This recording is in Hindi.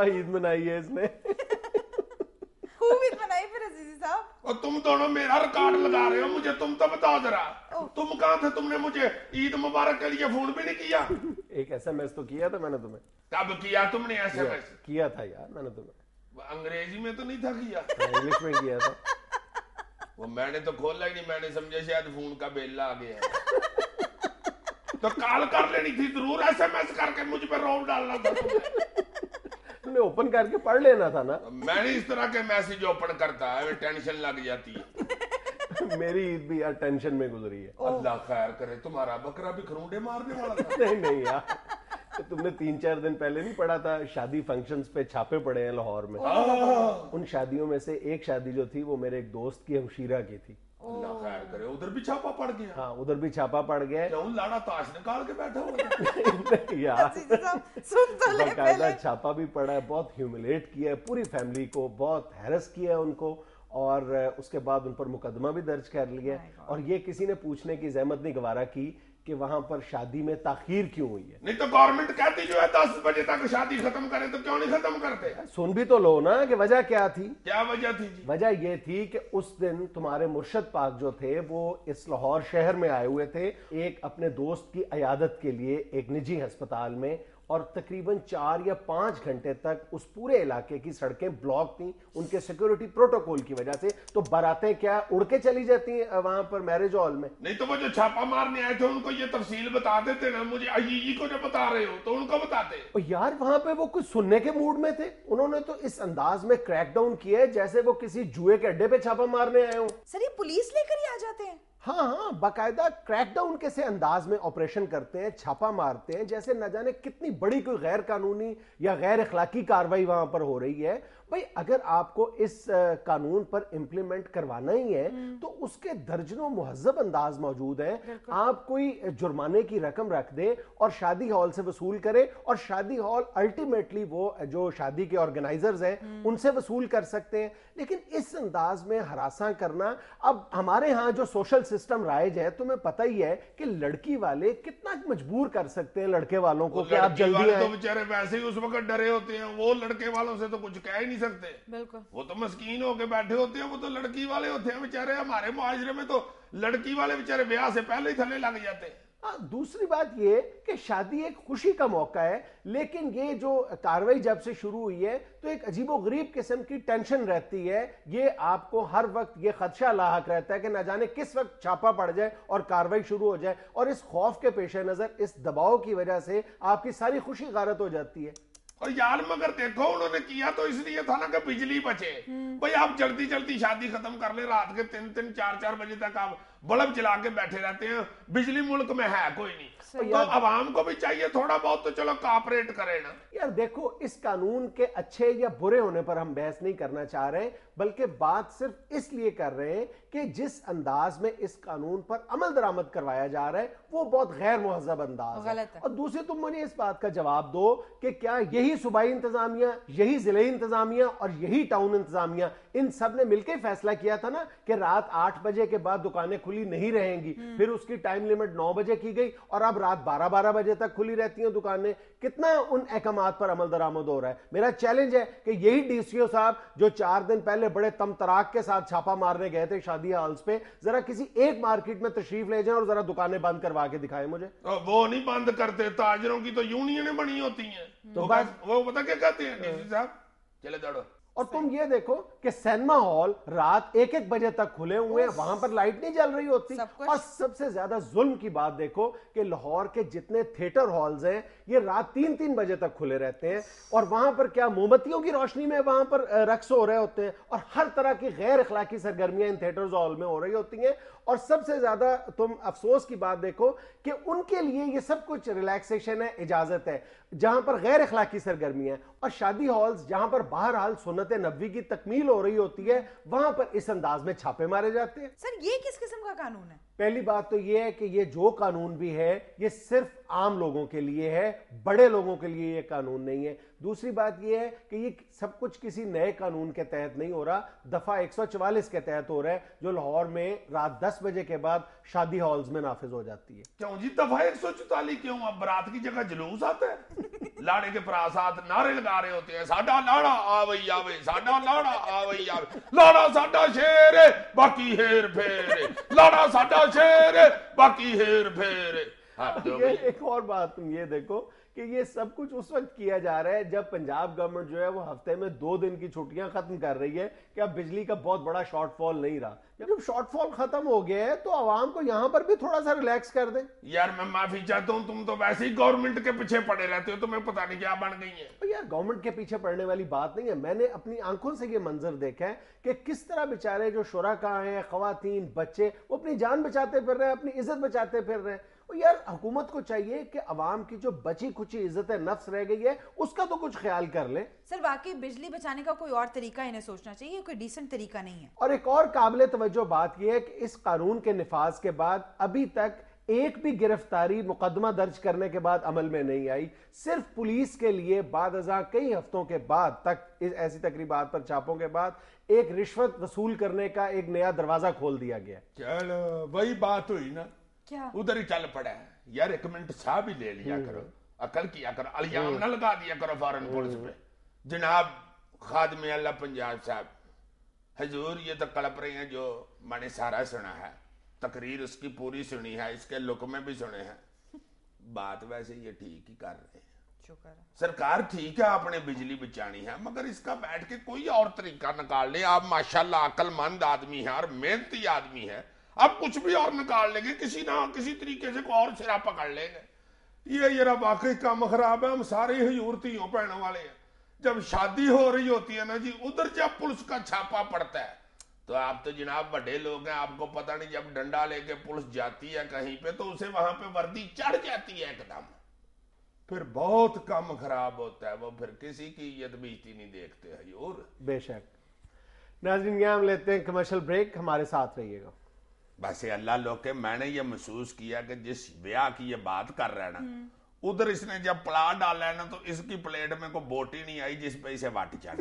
कहाँ ईद मनाई है इसने? खूब ईद मनाई फिर अजीजी साहब। और तुम दोनों मेरा रिकॉर्ड लगा रहे हो, मुझे तुम तो बताओ जरा, तुम कहाँ थे? तुमने मुझे ईद मुबारक के लिए फोन भी नहीं किया। एक SMS तो किया था मैंने तुम्हें। कब किया तुमने SMS? किया था यार मैंने तुम्हें। अंग्रेजी में तो नहीं था किया? इंग्लिश में किया था। वो मैंने तो खोला ही नहीं, मैंने समझा शायद फोन का बिल आ गया है। तो कॉल कर लेनी थी जरूर, SMS करके मुझ पर रोब डालना था तुमने ओपन करके पढ़ लेना था ना। मैंने इस तरह के मैसेज ओपन करता है, टेंशन लग जाती है। मेरी ईद भी यार टेंशन में गुजरी है। अल्लाह खैर करे, तुम्हारा बकरा भी खरूंडे मारने वाला था। नहीं नहीं यार, तो तुमने 3-4 दिन पहले नहीं पढ़ा था शादी फंक्शंस पे छापे पड़े हैं लाहौर में। उन शादियों में से एक शादी जो थी वो मेरे एक दोस्त की हमशीरा की थी। अल्लाह खैर करे, उधर भी छापा पड़ गया? हाँ उधर भी छापा पड़ गया। क्यों लाड़ा ताश निकाल के बैठा हुआ यार अजीजी साहब सुन तो ले बाकायदा पहले। छापा भी पड़ा है, बहुत ह्यूमिलेट किया है पूरी फैमिली को, बहुत हैरस किया है उनको, और उसके बाद उन पर मुकदमा भी दर्ज कर लिया। और ये किसी ने पूछने की जहमत नहीं गवारा की कि वहां पर शादी में ताखीर क्यों हुई है। नहीं तो गवर्नमेंट कहती जो है 10 बजे तक शादी खत्म करें, तो क्यों नहीं खत्म करते? सुन भी तो लो ना कि वजह क्या थी। क्या वजह थी जी? वजह ये थी कि उस दिन तुम्हारे मुर्शद पाक जो थे वो इस लाहौर शहर में आए हुए थे एक अपने दोस्त की अयादत के लिए एक निजी अस्पताल में, और तकरीबन 4 या 5 घंटे तक उस पूरे इलाके की सड़कें ब्लॉक थी उनके सिक्योरिटी प्रोटोकॉल की वजह से। तो बारातें क्या उड़ के चली जाती हैं वहां पर मैरिज हॉल में? नहीं तो वो जो छापा मारने आए थे उनको ये तफसील बता देते ना, मुझे अजीजी को जो बता रहे हो तो उनको बताते। और यार वहां पे वो कुछ सुनने के मूड में थे, उन्होंने तो इस अंदाज में क्रैकडाउन किया है जैसे वो किसी जुए के अड्डे पे छापा मारने आए हो। सर ये पुलिस लेकर ही आ जाते हैं? हाँ हाँ, बाकायदा क्रैकडाउन के से अंदाज में ऑपरेशन करते हैं, छापा मारते हैं जैसे न जाने कितनी बड़ी कोई गैर कानूनी या गैर अखलाकी कार्रवाई वहां पर हो रही है। भाई अगर आपको इस कानून पर इंप्लीमेंट करवाना ही है तो उसके दर्जनों मुहज्जब अंदाज मौजूद हैं। आप कोई जुर्माने की रकम रख दे और शादी हॉल से वसूल करे, और शादी हॉल अल्टीमेटली वो जो शादी के ऑर्गेनाइजर्स हैं उनसे वसूल कर सकते हैं। लेकिन इस अंदाज में हरासा करना, अब हमारे यहाँ जो सोशल सिस्टम राइज है तुम्हें पता ही है कि लड़की वाले कितना मजबूर कर सकते हैं लड़के वालों को कि आप जल्दी आए। तो बेचारे वैसे ही उस वक्त डरे होते हैं, वो लड़के वालों से तो कुछ कह ही नहीं सकते। बिल्कुल, वो तो मस्कीन होके बैठे होते हैं, वो तो लड़की वाले होते हैं बेचारे। हमारे मुआशरे में तो लड़की वाले बेचारे ब्याह से पहले ही थले लग जाते हैं। दूसरी बात ये कि शादी एक खुशी का मौका है, लेकिन ये जो कार्रवाई जब से शुरू हुई है तो एक अजीबोगरीब किस्म की टेंशन रहती है। ये आपको हर वक्त ये खदशा लाहक रहता है कि न जाने किस वक्त छापा पड़ जाए और कार्रवाई शुरू हो जाए, और इस खौफ के पेश नजर, इस दबाव की वजह से आपकी सारी खुशी गारत हो जाती है। और यार मगर देखो उन्होंने किया तो इसलिए था ना कि बिजली बचे। भाई आप जल्दी जल्दी शादी खत्म कर ले, रात के 3-3 4-4 बजे तक आप बल्ब जला के बैठे रहते हैं, बिजली मुल्क में है कोई नहीं। तो अवाम को भी चाहिए थोड़ा बहुत तो चलो कॉपरेट करे ना। यार देखो, इस कानून के अच्छे या बुरे होने पर हम बहस नहीं करना चाह रहे, बल्कि बात सिर्फ इसलिए कर रहे हैं कि जिस अंदाज में इस कानून पर अमल दरामद करवाया जा रहा है वो बहुत गैर मुहज़्ज़ब अंदाज है। और दूसरे तुम मुझे इस बात का जवाब दो कि क्या यही सूबाई इंतजामिया, यही जिले इंतजामिया और यही टाउन इंतजामिया, इन सब ने मिलकर फैसला किया था ना कि रात 8 बजे के बाद दुकानें खुली नहीं रहेंगी, फिर उसकी टाइम लिमिट 9 बजे की गई और अब रात 12-12 बजे तक खुली रहती हैं दुकानें। कितना उन अहकामात पर अमल दरामद हो रहा है? मेरा चैलेंज है कि यही डीसीओ साहब जो 4 दिन पहले बड़े तमतराक के साथ छापा मारने गए थे शादी हॉल्स पे, जरा किसी एक मार्केट में तशरीफ ले जाएं और जरा दुकानें बंद करवा के दिखाएं मुझे। वो नहीं बंद करते, ताजरों की तो यूनियनें बनी होती हैं। तो वो पता क्या कहते हैं डीसी साहब, चले दौड़ो। और तुम ये देखो कि सिनेमा हॉल रात 1-1 बजे तक खुले हुए हैं, वहां पर लाइट नहीं जल रही होती। और सबसे ज्यादा जुल्म की बात देखो कि लाहौर के जितने थिएटर हॉल्स हैं ये रात 3-3 बजे तक खुले रहते हैं, और वहां पर क्या मोमबत्तियों की रोशनी में वहां पर रक्स हो रहे होते हैं, और हर तरह की गैर अखलाकी सरगर्मियां इन थिएटर्स हॉल में हो रही होती हैं। और सबसे ज्यादा तुम अफसोस की बात देखो कि उनके लिए ये सब कुछ रिलैक्सेशन है, इजाजत है, जहां पर गैर अखलाकी सरगर्मियां, और शादी हॉल्स जहां पर बहरहाल सुन्नत नबवी की तकमील हो रही होती है वहां पर इस अंदाज में छापे मारे जाते हैं। सर ये किस किस्म का कानून है? पहली बात तो यह है कि ये जो कानून भी है ये सिर्फ आम लोगों के लिए है, बड़े लोगों के लिए ये कानून नहीं है। दूसरी बात यह है कि ये सब कुछ किसी नए कानून के तहत नहीं हो रहा, दफा 144 के तहत हो रहा है, जो लाहौर में रात 10 बजे के बाद शादी हॉल्स में नाफिज हो जाती है। क्यों जी दफा 144 क्यों? अब बारात की जगह जुलूस आता है? लाड़े के प्रासाद नारे लगा रहे होते हैं, साडा लाड़ा आवई आवे, साडा लाड़ा आवई आवे, लाड़ा साडा शेर है बाकी हेर फेर, लाड़ा साडा शेर है बाकी हेर फेर। एक और बात तुम ये देखो कि ये सब कुछ उस वक्त किया जा रहा है जब पंजाब गवर्नमेंट जो है वो हफ्ते में 2 दिन की छुट्टियां खत्म कर रही है कि अब बिजली का बहुत बड़ा शॉर्टफॉल नहीं रहा। जब शॉर्टफॉल खत्म हो गया है तो आवाम को यहां पर भी थोड़ा सा रिलैक्स कर दें। यार मैं माफी चाहता हूं, तुम तो वैसे ही गवर्नमेंट के पीछे पड़े रहते हो, तुम्हें पता नहीं क्या बन गई है। तो यार गवर्नमेंट के पीछे पड़ने वाली बात नहीं है, मैंने अपनी आंखों से ये मंजर देखा है कि किस तरह बेचारे जो शुरका हैं, खवातीन, बच्चे, वो अपनी जान बचाते फिर रहे हैं, अपनी इज्जत बचाते फिर रहे हैं। और यार हुकूमत को चाहिए कि अवाम की जो बची खुची इज्जत नफ्स रह गई है उसका तो कुछ ख्याल कर ले। सर वाकई बिजली बचाने का कोई और तरीका इन्हें सोचना चाहिए, कोई डिसेंट तरीका नहीं है। और एक और काबिल तवज्जो बात यह है कि इस कानून के निफाज के बाद अभी तक एक भी गिरफ्तारी मुकदमा दर्ज करने के बाद अमल में नहीं आई। सिर्फ पुलिस के लिए बाद अज़ां कई हफ्तों के बाद तक ऐसी तकरीबात पर छापों के बाद एक रिश्वत वसूल करने का एक नया दरवाजा खोल दिया गया। चलो वही बात हुई ना, क्या उधर ही चल पड़ा है। यार एक मिनट साह भी ले लिया करो, अकल किया करो, इल्जाम ना लगा दिया करो फौरन पुलिस पे। जनाब खादमे अल्लाह पंजाब साहब, हजूर ये तो कलप रहे हैं, जो मैंने सारा सुना है, तकरीर उसकी पूरी सुनी है, इसके लुक में भी सुने हैं, बात वैसे ये ठीक ही कर रहे हैं। सरकार ठीक है आपने बिजली बचानी है, मगर इसका बैठ के कोई और तरीका निकाल ले। आप माशाल्लाह अक्लमंद आदमी है और मेहनती आदमी है, आप कुछ भी और निकाल लेंगे, किसी ना किसी तरीके से कोई और सिरा पकड़ लेंगे। ये वाकई काम खराब है। हम सारे हजूर तीयों बहनों वाले हैं, जब शादी हो रही होती है ना जी, उधर जब पुलिस का छापा पड़ता है तो आप तो जनाब बड़े लोग हैं, आपको पता नहीं, जब डंडा लेके पुलिस जाती है कहीं पे तो उसे वहां पे वर्दी चढ़ जाती है एकदम, फिर बहुत काम खराब होता है। वो फिर किसी की इज्जत बेइज्जती नहीं देखते हजूर। बेशक। नाज़रीन यहाँ हम लेते हैं कमर्शियल ब्रेक, हमारे साथ रहिएगा। वैसे अल्लाह लोग के मैंने ये महसूस किया कि जिस ब्याह की ये बात कर रहा है ना, उधर इसने जब प्लाट डाला है ना तो इसकी प्लेट में कोई बोटी नहीं आई जिस पे इसे वाटी चढ़